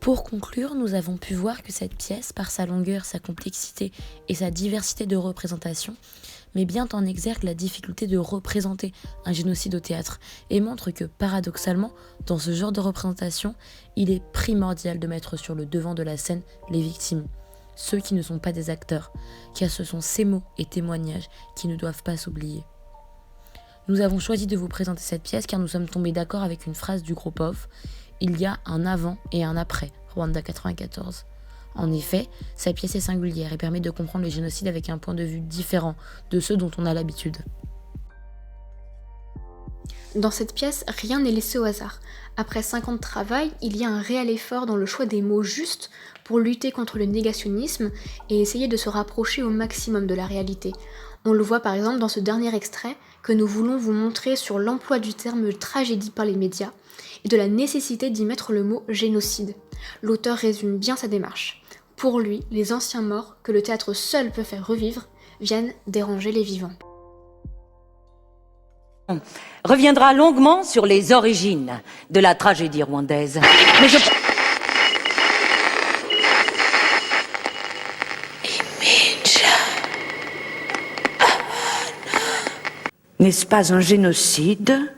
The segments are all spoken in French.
Pour conclure, nous avons pu voir que cette pièce, par sa longueur, sa complexité et sa diversité de représentation, met bien en exergue la difficulté de représenter un génocide au théâtre et montre que, paradoxalement, dans ce genre de représentation, il est primordial de mettre sur le devant de la scène les victimes, ceux qui ne sont pas des acteurs, car ce sont ces mots et témoignages qui ne doivent pas s'oublier. Nous avons choisi de vous présenter cette pièce car nous sommes tombés d'accord avec une phrase du groupe Off. Il y a un avant et un après Rwanda 94. En effet, cette pièce est singulière et permet de comprendre le génocide avec un point de vue différent de ceux dont on a l'habitude. Dans cette pièce, rien n'est laissé au hasard. Après 5 ans de travail, il y a un réel effort dans le choix des mots justes pour lutter contre le négationnisme et essayer de se rapprocher au maximum de la réalité. On le voit par exemple dans ce dernier extrait que nous voulons vous montrer sur l'emploi du terme tragédie par les médias et de la nécessité d'y mettre le mot génocide. L'auteur résume bien sa démarche. Pour lui, les anciens morts, que le théâtre seul peut faire revivre, viennent déranger les vivants. Reviendra longuement sur les origines de la tragédie rwandaise. Mais N'est-ce pas un génocide,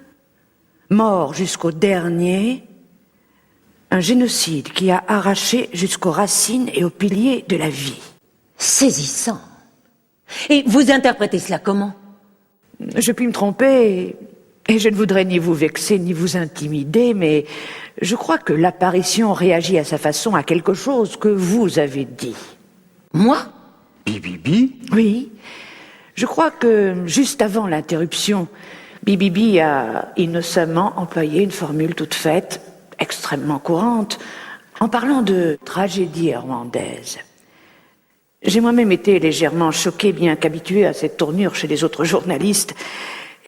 mort jusqu'au dernier, un génocide qui a arraché jusqu'aux racines et aux piliers de la vie? saisissant. Et vous interprétez cela comment? Je puis me tromper, et je ne voudrais ni vous vexer ni vous intimider, mais je crois que l'apparition réagit à sa façon à quelque chose que vous avez dit. Moi? Bibi? Oui, je crois que juste avant l'interruption, Bibi a innocemment employé une formule toute faite, extrêmement courante, en parlant de tragédie rwandaise. J'ai moi-même été légèrement choqué, bien qu'habitué à cette tournure chez les autres journalistes,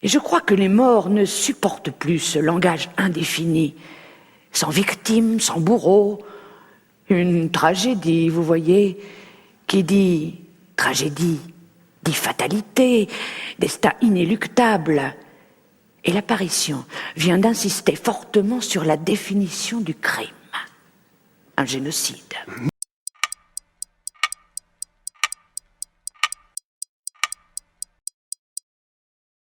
et je crois que les morts ne supportent plus ce langage indéfini, sans victime, sans bourreau. Une tragédie, vous voyez, qui dit tragédie, dit fatalité, destin inéluctable. Et l'apparition vient d'insister fortement sur la définition du crime, un génocide.